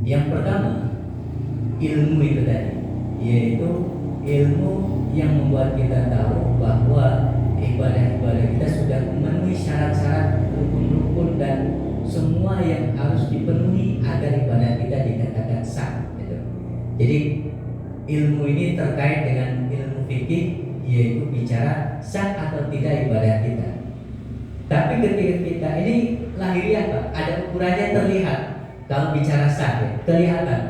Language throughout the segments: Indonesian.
Yang pertama, ilmu itu tadi, yaitu ilmu yang membuat kita tahu bahwa ibadah-ibadah kita sudah memenuhi syarat-syarat, rukun-rukun dan semua yang harus dipenuhi agar ibadah kita dikatakan sah gitu. Jadi ilmu ini terkait dengan ilmu fikih, yaitu bicara sah atau tidak ibadah kita. Tapi ketika kita ini lahiriah Pak, ada ukurannya terlihat. Kalau bicara sah ya, kelihatan.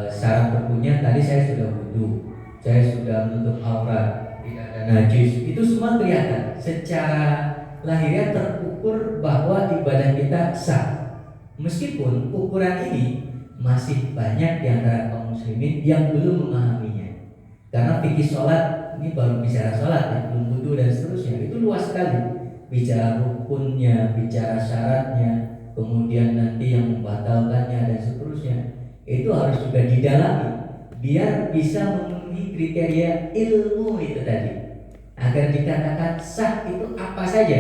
Syarat rukunnya tadi saya sudah wudu, saya sudah menutup aurat, tidak ada najis, itu semua kelihatan. Secara lahiriah terukur bahwa ibadah kita sah. Meskipun ukuran ini masih banyak di antara kaum muslimin yang belum memahaminya. Karena fikih sholat ini baru bicara sholat ya, belum wudu dan seterusnya, itu luas sekali. Bicara rukunnya, bicara syaratnya, kemudian nanti yang membatalkannya dan seterusnya, itu harus juga didalami biar bisa memenuhi kriteria ilmu itu tadi. Agar dikatakan sah itu apa saja,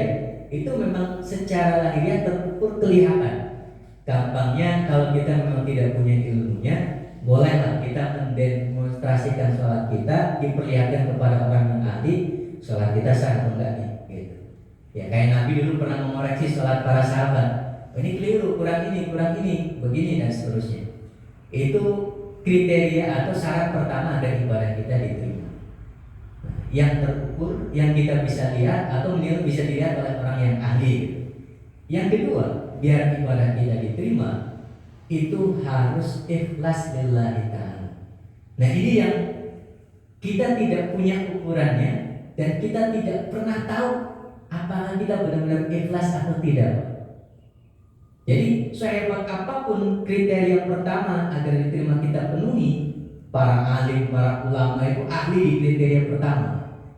itu memang secara lahiriah terukur kelihatan. Gampangnya kalau kita memang tidak punya ilmunya, bolehlah kita mendemonstrasikan sholat kita, diperlihatkan kepada orang yang ahli, sholat kita sah atau enggak nih gitu. Ya kayak Nabi dulu pernah mengoreksi sholat para sahabat, ini keliru, kurang ini, begini dan seterusnya. Itu kriteria atau syarat pertama agar ibadah kita diterima. Yang terukur, yang kita bisa lihat atau bisa dilihat oleh orang yang ahli. Yang kedua, biar ibadah kita diterima, itu harus ikhlas lillahi ta'ala. Nah ini yang kita tidak punya ukurannya dan kita tidak pernah tahu apakah kita benar-benar ikhlas atau tidak. Jadi sehebat apapun kriteria pertama agar diterima kita penuhi, para alim, para ulama itu ahli di kriteria pertama.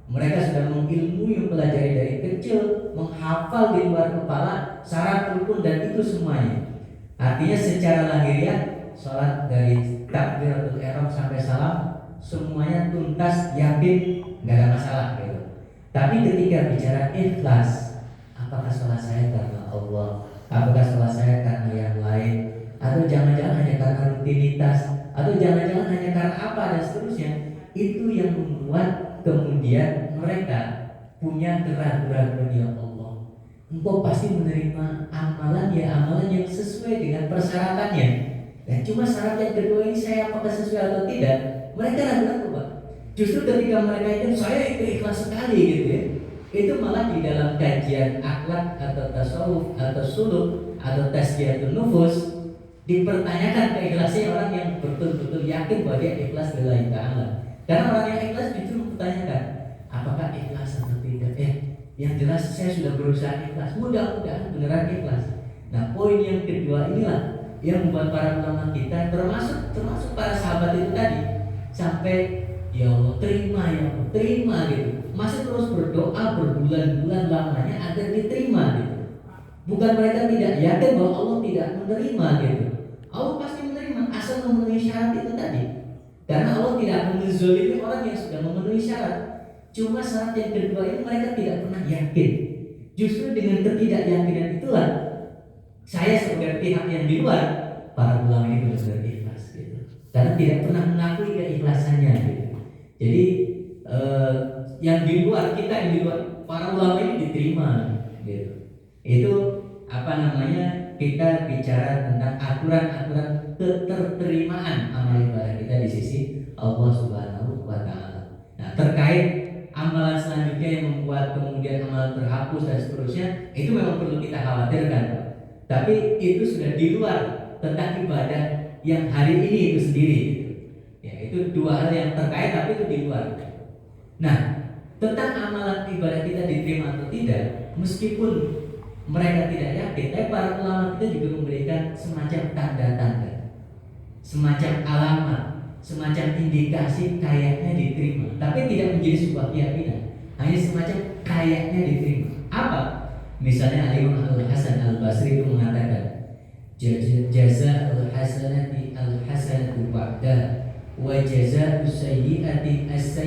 Mereka sudah mengilmui, mempelajari dari kecil, menghafal di luar kepala syarat rukun dan itu semuanya. Artinya secara lahiriah sholat dari takbiratul ihram sampai salam semuanya tuntas, yakin, nggak ada masalah gitu. Tapi ketika bicara ikhlas, apakah sholat saya karena Allah? Apakah sholat saya karena yang lain? Atau jangan-jangan hanya karena rutinitas? Atau jangan-jangan hanya karena apa dan seterusnya? Itu yang membuat kemudian mereka punya keraguan ya Allah. Engkau pasti menerima amalan yang sesuai dengan persyaratannya. Dan cuma syarat yang kedua ini saya apakah sesuai atau tidak? Mereka ragu-ragu Pak. Justru ketika mereka itu saya itu ikhlas sekali gitu ya. Itu malah di dalam kajian akhlak atau tasawuf atau suluk atau tazkiyatun nufus dipertanyakan keikhlasan orang yang betul-betul yakin bahwa dia ikhlas lillahi ta'ala. Karena orang yang ikhlas justru mempertanyakan apakah ikhlas atau tidak. Yang jelas saya sudah berusaha ikhlas, mudah-mudahan beneran ikhlas. Nah poin yang kedua inilah yang membuat para ulama kita termasuk para sahabat itu tadi sampai ya Allah terima gitu. Masih terus berdoa berbulan-bulan lamanya agar diterima gitu. Bukan mereka tidak yakin bahwa Allah tidak menerima gitu. Allah pasti menerima asal memenuhi syarat itu tadi. Karena Allah tidak akan menzalimi orang yang sudah memenuhi syarat. Cuma syarat yang kedua ini mereka tidak pernah yakin. Justru dengan ketidakyakinan itulah saya sebagai pihak yang di luar, para ulama ini benar-benar ikhlas gitu. Karena tidak pernah mengakui keikhlasannya gitu. Jadi yang di luar, kita yang di luar, para ulama ini diterima gitu. Itu kita bicara tentang aturan-aturan keterterimaan amal ibadah kita di sisi Allah Subhanahu wa ta'ala. Nah terkait amalan selanjutnya yang membuat kemudian amalan terhapus dan seterusnya, itu memang perlu kita khawatirkan. Tapi itu sudah di luar tentang ibadah yang hari ini itu sendiri. Ya, itu dua hal yang terkait tapi itu di luar. Nah, tentang amalan ibadah kita diterima atau tidak, meskipun mereka tidak yakin, tapi para ulama kita juga memberikan semacam tanda-tanda, semacam alamat, semacam indikasi kayaknya diterima, tapi tidak menjadi sebuah keyakinan, hanya semacam kayaknya diterima. Apa? Misalnya Al-Imam Al-Hasan Al-Basri itu mengatakan, jazaa'ul hasanati al-hasanatu ba'da wa jazaa'us sayyi'ati as